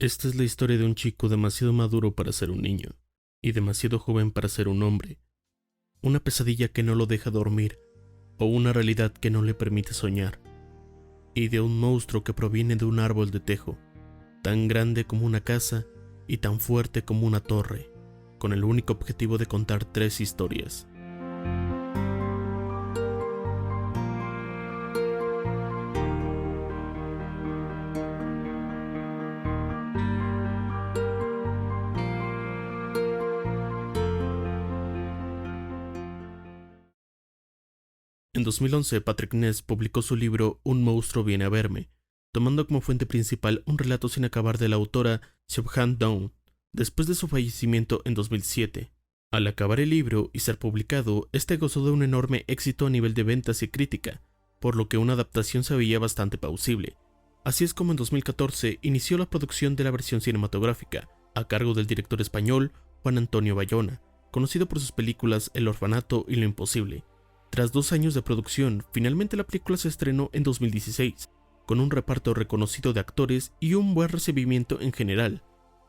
Esta es la historia de un chico demasiado maduro para ser un niño y demasiado joven para ser un hombre, una pesadilla que no lo deja dormir o una realidad que no le permite soñar, y de un monstruo que proviene de un árbol de tejo, tan grande como una casa y tan fuerte como una torre, con el único objetivo de contar 3 historias. En 2011, Patrick Ness publicó su libro Un monstruo viene a verme, tomando como fuente principal un relato sin acabar de la autora Siobhan Dawn, después de su fallecimiento en 2007. Al acabar el libro y ser publicado, este gozó de un enorme éxito a nivel de ventas y crítica, por lo que una adaptación se veía bastante plausible. Así es como en 2014 inició la producción de la versión cinematográfica, a cargo del director español Juan Antonio Bayona, conocido por sus películas El orfanato y Lo imposible. Tras 2 años de producción, finalmente la película se estrenó en 2016, con un reparto reconocido de actores y un buen recibimiento en general.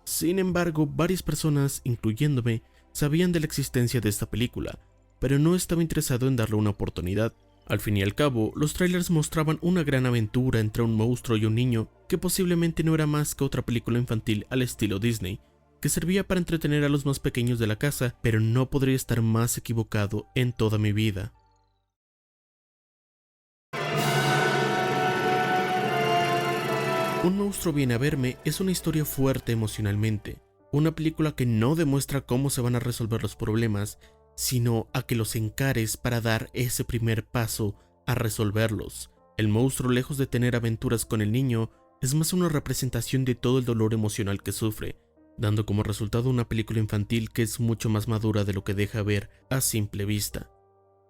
Sin embargo, varias personas, incluyéndome, sabían de la existencia de esta película, pero no estaba interesado en darle una oportunidad. Al fin y al cabo, los trailers mostraban una gran aventura entre un monstruo y un niño que posiblemente no era más que otra película infantil al estilo Disney, que servía para entretener a los más pequeños de la casa, pero no podría estar más equivocado en toda mi vida. Un monstruo viene a verme es una historia fuerte emocionalmente, una película que no demuestra cómo se van a resolver los problemas, sino a que los encares para dar ese primer paso a resolverlos. El monstruo, lejos de tener aventuras con el niño, es más una representación de todo el dolor emocional que sufre, dando como resultado una película infantil que es mucho más madura de lo que deja ver a simple vista.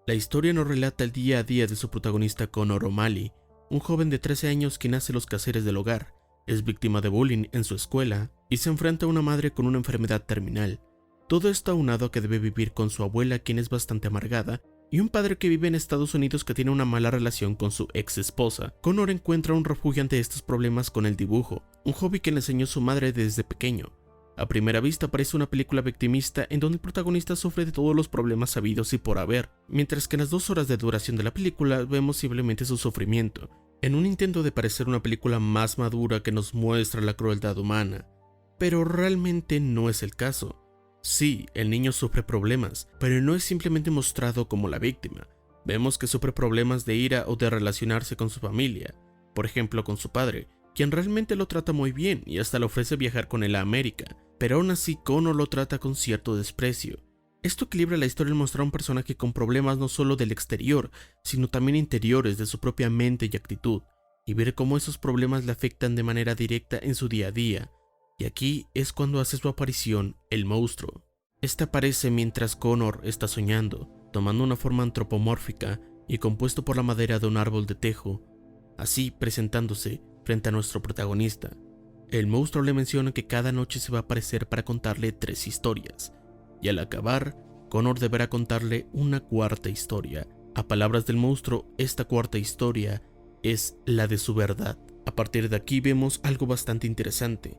La historia nos relata el día a día de su protagonista Connor O'Malley, un joven de 13 años quien hace los quehaceres del hogar, es víctima de bullying en su escuela y se enfrenta a una madre con una enfermedad terminal. Todo esto aunado a que debe vivir con su abuela, quien es bastante amargada, y un padre que vive en Estados Unidos que tiene una mala relación con su ex esposa. Connor encuentra un refugio ante estos problemas con el dibujo, un hobby que le enseñó su madre desde pequeño. A primera vista parece una película victimista en donde el protagonista sufre de todos los problemas sabidos y por haber, mientras que en las 2 horas de duración de la película vemos simplemente su sufrimiento, en un intento de parecer una película más madura que nos muestra la crueldad humana. Pero realmente no es el caso. Sí, el niño sufre problemas, pero no es simplemente mostrado como la víctima. Vemos que sufre problemas de ira o de relacionarse con su familia, por ejemplo con su padre, quien realmente lo trata muy bien y hasta le ofrece viajar con él a América, pero aún así Connor lo trata con cierto desprecio. Esto equilibra la historia al mostrar a un personaje con problemas no solo del exterior, sino también interiores de su propia mente y actitud, y ver cómo esos problemas le afectan de manera directa en su día a día. Y aquí es cuando hace su aparición el monstruo. Este aparece mientras Connor está soñando, tomando una forma antropomórfica y compuesto por la madera de un árbol de tejo, así presentándose frente a nuestro protagonista. El monstruo le menciona que cada noche se va a aparecer para contarle 3 historias, y al acabar, Connor deberá contarle una 4ª historia. A palabras del monstruo, esta 4ª historia es la de su verdad. A partir de aquí vemos algo bastante interesante.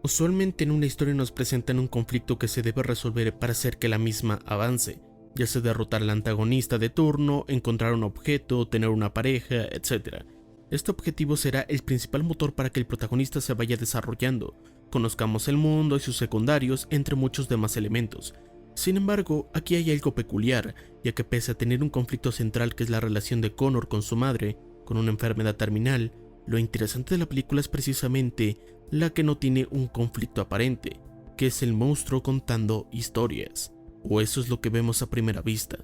Usualmente en una historia nos presentan un conflicto que se debe resolver para hacer que la misma avance, ya sea derrotar al antagonista de turno, encontrar un objeto, tener una pareja, etc. Este objetivo será el principal motor para que el protagonista se vaya desarrollando, conozcamos el mundo y sus secundarios, entre muchos demás elementos. Sin embargo, aquí hay algo peculiar, ya que pese a tener un conflicto central que es la relación de Connor con su madre, con una enfermedad terminal, lo interesante de la película es precisamente la que no tiene un conflicto aparente, que es el monstruo contando historias, o eso es lo que vemos a primera vista.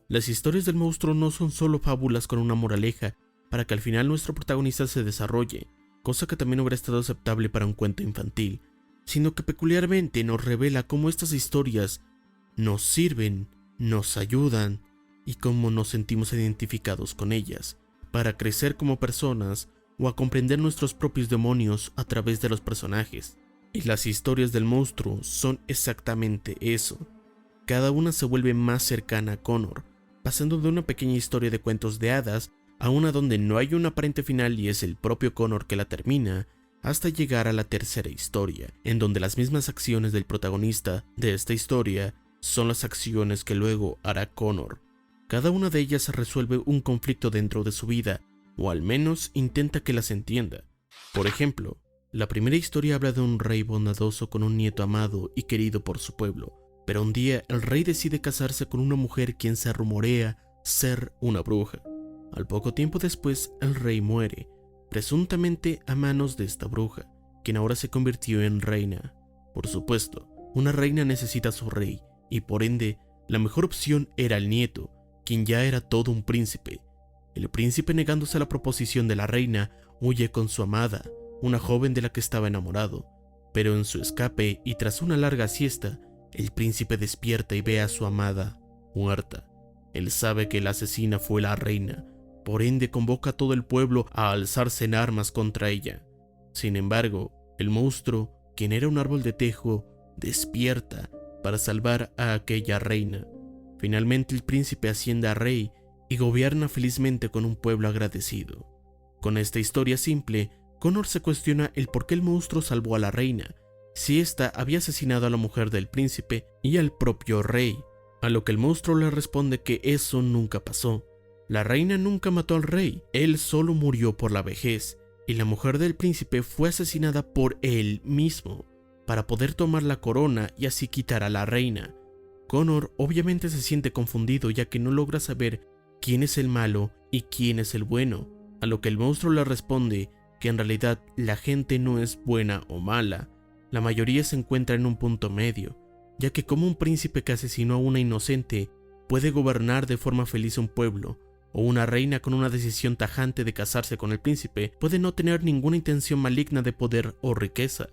Las historias del monstruo no son solo fábulas con una moraleja para que al final nuestro protagonista se desarrolle, cosa que también hubiera estado aceptable para un cuento infantil, sino que peculiarmente nos revela cómo estas historias nos sirven, nos ayudan y cómo nos sentimos identificados con ellas, para crecer como personas o a comprender nuestros propios demonios a través de los personajes. Y las historias del monstruo son exactamente eso. Cada una se vuelve más cercana a Connor, pasando de una pequeña historia de cuentos de hadas a una donde no hay un aparente final y es el propio Connor que la termina, hasta llegar a la tercera historia, en donde las mismas acciones del protagonista de esta historia son las acciones que luego hará Connor. Cada una de ellas resuelve un conflicto dentro de su vida, o al menos intenta que las entienda. Por ejemplo, la primera historia habla de un rey bondadoso con un nieto amado y querido por su pueblo, pero un día el rey decide casarse con una mujer quien se rumorea ser una bruja. Al poco tiempo después, el rey muere, presuntamente a manos de esta bruja, quien ahora se convirtió en reina. Por supuesto, una reina necesita a su rey, y por ende, la mejor opción era el nieto, quien ya era todo un príncipe. El príncipe, negándose a la proposición de la reina, huye con su amada, una joven de la que estaba enamorado. Pero en su escape y tras una larga siesta, el príncipe despierta y ve a su amada muerta. Él sabe que la asesina fue la reina, por ende convoca a todo el pueblo a alzarse en armas contra ella. Sin embargo, el monstruo, quien era un árbol de tejo, despierta para salvar a aquella reina. Finalmente el príncipe asciende a rey y gobierna felizmente con un pueblo agradecido. Con esta historia simple, Connor se cuestiona el por qué el monstruo salvó a la reina, si ésta había asesinado a la mujer del príncipe y al propio rey, a lo que el monstruo le responde que eso nunca pasó. La reina nunca mató al rey, él solo murió por la vejez, y la mujer del príncipe fue asesinada por él mismo, para poder tomar la corona y así quitar a la reina. Connor obviamente se siente confundido ya que no logra saber quién es el malo y quién es el bueno, a lo que el monstruo le responde que en realidad la gente no es buena o mala, la mayoría se encuentra en un punto medio, ya que como un príncipe que asesinó a una inocente puede gobernar de forma feliz un pueblo, o una reina con una decisión tajante de casarse con el príncipe puede no tener ninguna intención maligna de poder o riqueza.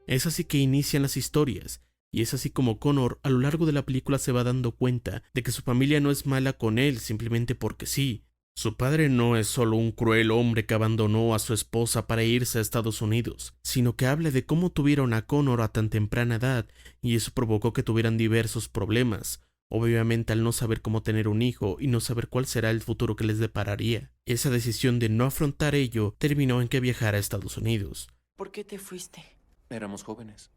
Es así que inician las historias, y es así como Connor a lo largo de la película se va dando cuenta de que su familia no es mala con él simplemente porque sí. Su padre no es solo un cruel hombre que abandonó a su esposa para irse a Estados Unidos, sino que habla de cómo tuvieron a Connor a tan temprana edad y eso provocó que tuvieran diversos problemas, obviamente al no saber cómo tener un hijo y no saber cuál será el futuro que les depararía. Esa decisión de no afrontar ello terminó en que viajara a Estados Unidos. ¿Por qué te fuiste? Éramos jóvenes.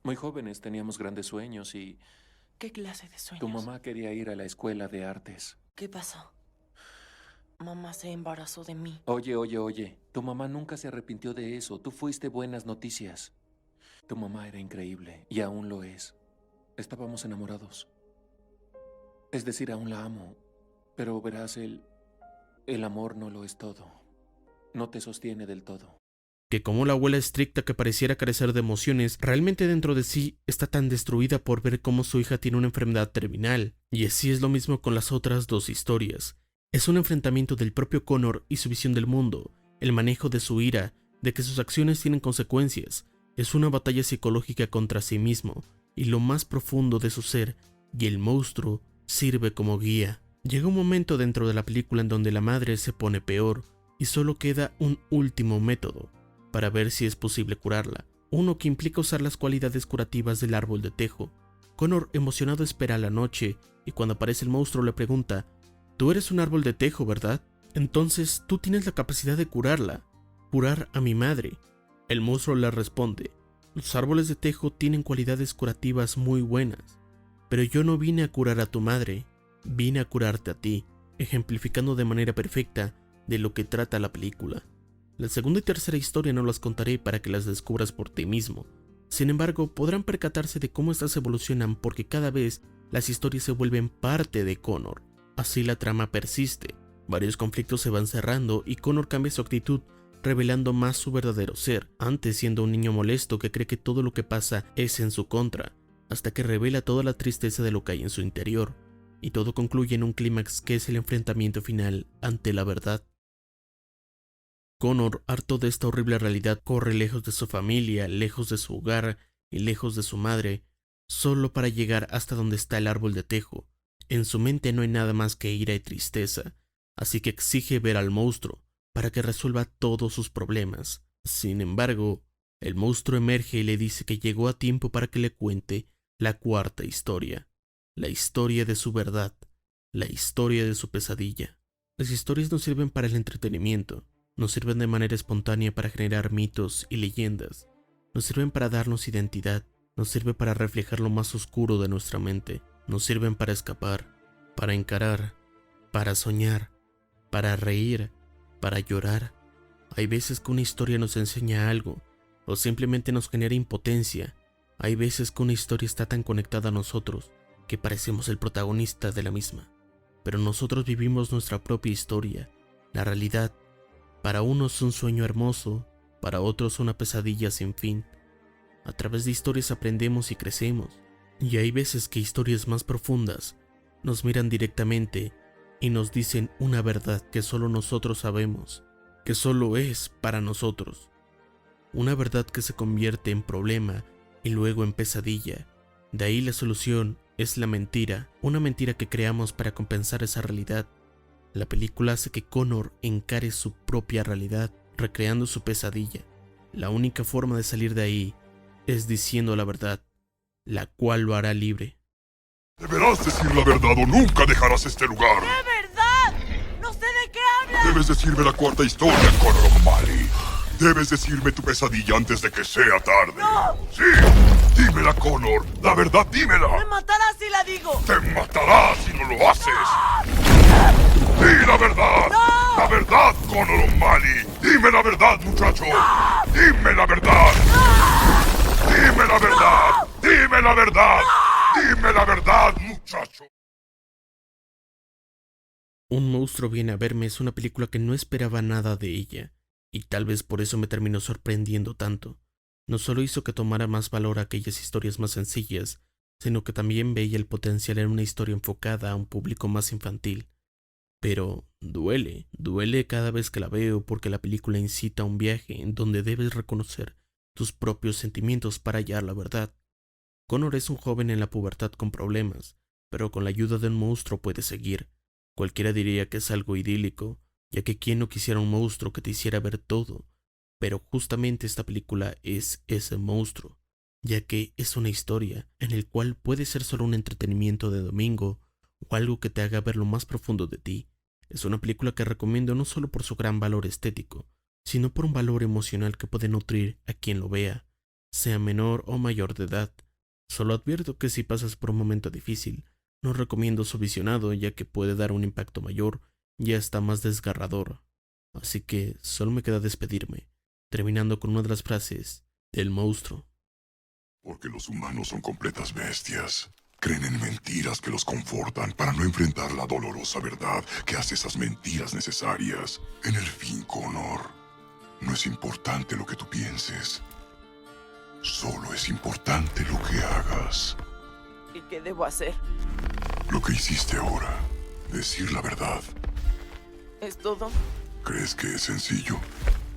Muy jóvenes, teníamos grandes sueños y ¿Qué clase de sueños? tu mamá quería ir a la escuela de artes. ¿Qué pasó? Mamá se embarazó de mí. Oye, tu mamá nunca se arrepintió de eso. Tú fuiste buenas noticias. Tu mamá era increíble y aún lo es. Estábamos enamorados. Es decir, aún la amo. Pero verás, el amor no lo es todo. No te sostiene del todo. Que como la abuela estricta que pareciera carecer de emociones, realmente dentro de sí está tan destruida por ver cómo su hija tiene una enfermedad terminal. Y así es lo mismo con las otras dos historias. Es un enfrentamiento del propio Connor y su visión del mundo, el manejo de su ira, de que sus acciones tienen consecuencias. Es una batalla psicológica contra sí mismo y lo más profundo de su ser, y el monstruo sirve como guía. Llega un momento dentro de la película en donde la madre se pone peor y solo queda un último método para ver si es posible curarla, uno que implica usar las cualidades curativas del árbol de tejo. Connor, emocionado, espera la noche y cuando aparece el monstruo le pregunta: «Tú eres un árbol de tejo, ¿verdad? Entonces tú tienes la capacidad de curarla, curar a mi madre». El monstruo le responde: «Los árboles de tejo tienen cualidades curativas muy buenas, pero yo no vine a curar a tu madre, vine a curarte a ti», ejemplificando de manera perfecta de lo que trata la película. La segunda y tercera historia no las contaré para que las descubras por ti mismo. Sin embargo, podrán percatarse de cómo estas evolucionan porque cada vez las historias se vuelven parte de Connor. Así la trama persiste, varios conflictos se van cerrando y Connor cambia su actitud, revelando más su verdadero ser, antes siendo un niño molesto que cree que todo lo que pasa es en su contra, hasta que revela toda la tristeza de lo que hay en su interior, y todo concluye en un clímax que es el enfrentamiento final ante la verdad. Connor, harto de esta horrible realidad, corre lejos de su familia, lejos de su hogar y lejos de su madre, solo para llegar hasta donde está el árbol de tejo. En su mente no hay nada más que ira y tristeza, así que exige ver al monstruo para que resuelva todos sus problemas. Sin embargo, el monstruo emerge y le dice que llegó a tiempo para que le cuente la cuarta historia, la historia de su verdad, la historia de su pesadilla. Las historias no sirven para el entretenimiento, Nos sirven de manera espontánea para generar mitos y leyendas. Nos sirven para darnos identidad. Nos sirve para reflejar lo más oscuro de nuestra mente. Nos sirven para escapar, para encarar, para soñar, para reír, para llorar. Hay veces que una historia nos enseña algo, o simplemente nos genera impotencia. Hay veces que una historia está tan conectada a nosotros que parecemos el protagonista de la misma. Pero nosotros vivimos nuestra propia historia. La realidad, para unos es un sueño hermoso, para otros una pesadilla sin fin. A través de historias aprendemos y crecemos. Y hay veces que historias más profundas nos miran directamente y nos dicen una verdad que solo nosotros sabemos, que solo es para nosotros. Una verdad que se convierte en problema y luego en pesadilla. De ahí la solución es la mentira, una mentira que creamos para compensar esa realidad. La película hace que Connor encare su propia realidad, recreando su pesadilla. La única forma de salir de ahí es diciendo la verdad, la cual lo hará libre. Deberás decir la verdad o nunca dejarás este lugar. ¡De verdad! ¡No sé de qué hablas! Debes decirme la cuarta historia, Connor O'Malley. Debes decirme tu pesadilla antes de que sea tarde. ¡No! Sí, dímela, Connor. La verdad, dímela. ¡Me matarás si la digo! Te matarás si no lo haces. ¡Di la verdad! ¡No! ¡La verdad, Connor O'Malley! ¡Dime la verdad, muchacho! ¡Dime la verdad! ¡Dime la verdad! ¡Dime la verdad! ¡Dime la verdad, muchacho! Un monstruo viene a verme es una película que no esperaba nada de ella, y tal vez por eso me terminó sorprendiendo tanto. No solo hizo que tomara más valor a aquellas historias más sencillas, sino que también veía el potencial en una historia enfocada a un público más infantil. Pero duele cada vez que la veo porque la película incita a un viaje en donde debes reconocer tus propios sentimientos para hallar la verdad. Connor es un joven en la pubertad con problemas, pero con la ayuda de un monstruo puede seguir. Cualquiera diría que es algo idílico, ya que quién no quisiera un monstruo que te hiciera ver todo, pero justamente esta película es ese monstruo, ya que es una historia en el cual puede ser solo un entretenimiento de domingo o algo que te haga ver lo más profundo de ti. Es una película que recomiendo no solo por su gran valor estético, sino por un valor emocional que puede nutrir a quien lo vea, sea menor o mayor de edad. Solo advierto que si pasas por un momento difícil, no recomiendo su visionado ya que puede dar un impacto mayor y hasta más desgarrador. Así que solo me queda despedirme, terminando con una de las frases del monstruo. Porque los humanos son completas bestias. Creen en mentiras que los confortan para no enfrentar la dolorosa verdad que hace esas mentiras necesarias. En el fin, Connor, no es importante lo que tú pienses. Solo es importante lo que hagas. ¿Y qué debo hacer? Lo que hiciste ahora, decir la verdad. ¿Es todo? ¿Crees que es sencillo?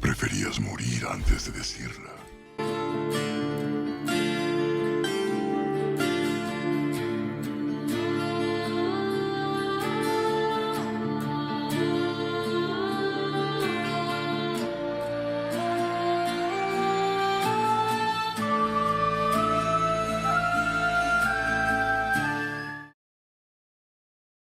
Preferías morir antes de decirla.